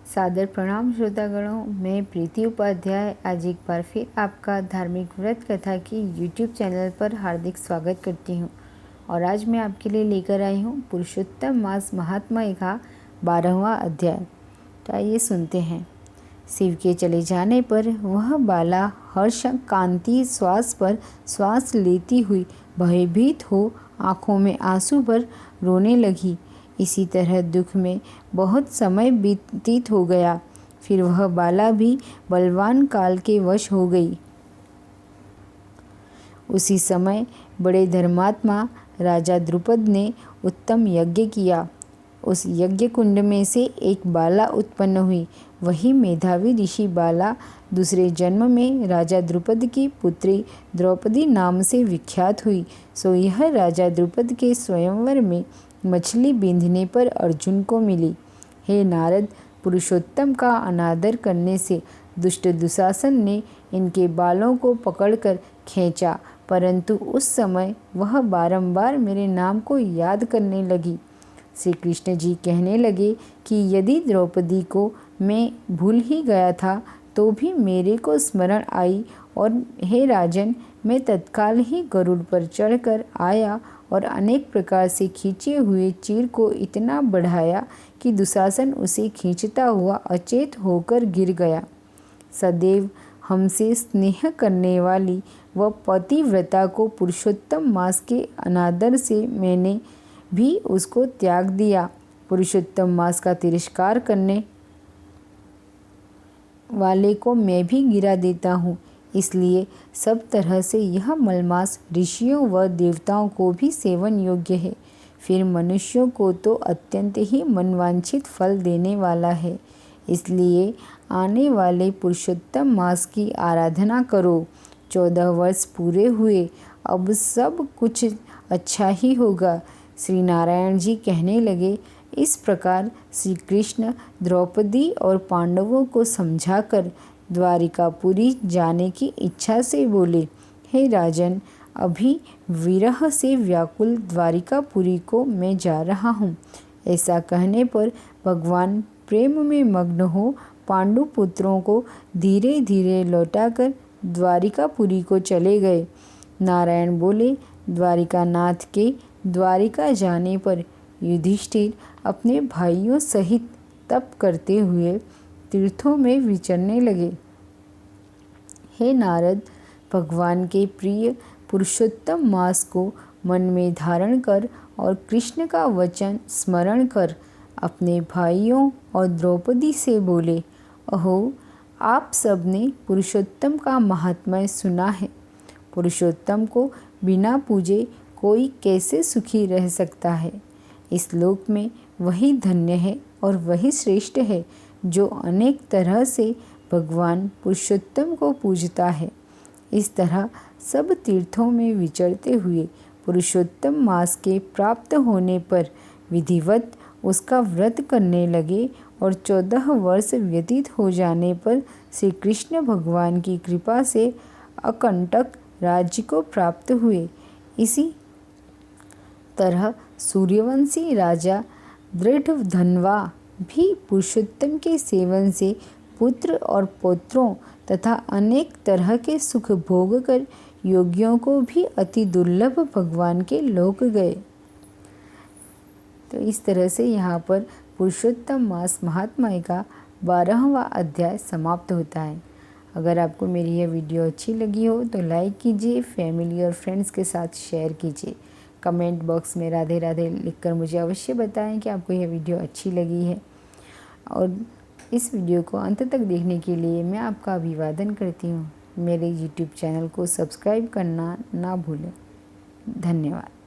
सादर प्रणाम श्रोतागणों, मैं प्रीति उपाध्याय आज एक बार फिर आपका धार्मिक व्रत कथा की यूट्यूब चैनल पर हार्दिक स्वागत करती हूँ। और आज मैं आपके लिए लेकर आई हूँ पुरुषोत्तम मास महात्म्य का 12वां अध्याय। तो आइए सुनते हैं। शिव के चले जाने पर वह बाला हर्ष कांति श्वास पर श्वास लेती हुई भयभीत हो आँखों में आंसू भर रोने लगी। इसी तरह दुख में बहुत समय व्यतीत हो गया। फिर वह बाला भी बलवान काल के वश हो गई। उसी समय बड़े धर्मात्मा राजा द्रुपद ने उत्तम यज्ञ किया। उस यज्ञ कुंड में से एक बाला उत्पन्न हुई। वही मेधावी ऋषि बाला दूसरे जन्म में राजा द्रुपद की पुत्री द्रौपदी नाम से विख्यात हुई। सो यह राजा द्रुपद के स्वयंवर में मछली बींधने पर अर्जुन को मिली। हे नारद, पुरुषोत्तम का अनादर करने से दुष्ट दुशासन ने इनके बालों को पकड़कर खींचा, परंतु उस समय वह बारंबार मेरे नाम को याद करने लगी। श्री कृष्ण जी कहने लगे कि यदि द्रौपदी को मैं भूल ही गया था तो भी मेरे को स्मरण आई, और हे राजन, मैं तत्काल ही गरुड़ पर चढ़कर आया और अनेक प्रकार से खींचे हुए चीर को इतना बढ़ाया कि दुशासन उसे खींचता हुआ अचेत होकर गिर गया। सदैव हमसे स्नेह करने वाली व पतिव्रता को पुरुषोत्तम मास के अनादर से मैंने भी उसको त्याग दिया। पुरुषोत्तम मास का तिरस्कार करने वाले को मैं भी गिरा देता हूँ। इसलिए सब तरह से यह मलमास ऋषियों व देवताओं को भी सेवन योग्य है। फिर मनुष्यों को तो अत्यंत ही मनवांछित फल देने वाला है। इसलिए आने वाले पुरुषोत्तम मास की आराधना करो। 14 वर्ष पूरे हुए, अब सब कुछ अच्छा ही होगा। श्री नारायण जी कहने लगे। इस प्रकार श्री कृष्ण द्रौपदी और पांडवों को समझाकर द्वारिकापुरी जाने की इच्छा से बोले, हे राजन, अभी विरह से व्याकुल द्वारिकापुरी को मैं जा रहा हूँ। ऐसा कहने पर भगवान प्रेम में मग्न हो पांडु पुत्रों को धीरे धीरे लौटाकर द्वारिकापुरी को चले गए। नारायण बोले, द्वारिकानाथ के द्वारिका जाने पर युधिष्ठिर अपने भाइयों सहित तप करते हुए तीर्थों में विचरने लगे। हे नारद, भगवान के प्रिय पुरुषोत्तम मास को मन में धारण कर और कृष्ण का वचन स्मरण कर अपने भाइयों और द्रौपदी से बोले, अहो, आप सब ने पुरुषोत्तम का महात्म्य सुना है। पुरुषोत्तम को बिना पूजे कोई कैसे सुखी रह सकता है। इस लोक में वही धन्य है और वही श्रेष्ठ है जो अनेक तरह से भगवान पुरुषोत्तम को पूजता है। इस तरह सब तीर्थों में विचरते हुए पुरुषोत्तम मास के प्राप्त होने पर विधिवत उसका व्रत करने लगे और 14 वर्ष व्यतीत हो जाने पर श्री कृष्ण भगवान की कृपा से अकंटक राज्य को प्राप्त हुए। इसी तरह सूर्यवंशी राजा दृढ़धन्वा भी पुरुषोत्तम के सेवन से पुत्र और पौत्रों तथा अनेक तरह के सुख भोग कर योगियों को भी अति दुर्लभ भगवान के लोक गए। तो इस तरह से यहाँ पर पुरुषोत्तम मास महात्म्य का 12वां अध्याय समाप्त होता है। अगर आपको मेरी यह वीडियो अच्छी लगी हो तो लाइक कीजिए, फैमिली और फ्रेंड्स के साथ शेयर कीजिए। कमेंट बॉक्स में राधे राधे लिखकर मुझे अवश्य बताएं कि आपको यह वीडियो अच्छी लगी है। और इस वीडियो को अंत तक देखने के लिए मैं आपका अभिवादन करती हूँ। मेरे YouTube चैनल को सब्सक्राइब करना ना भूलें। धन्यवाद।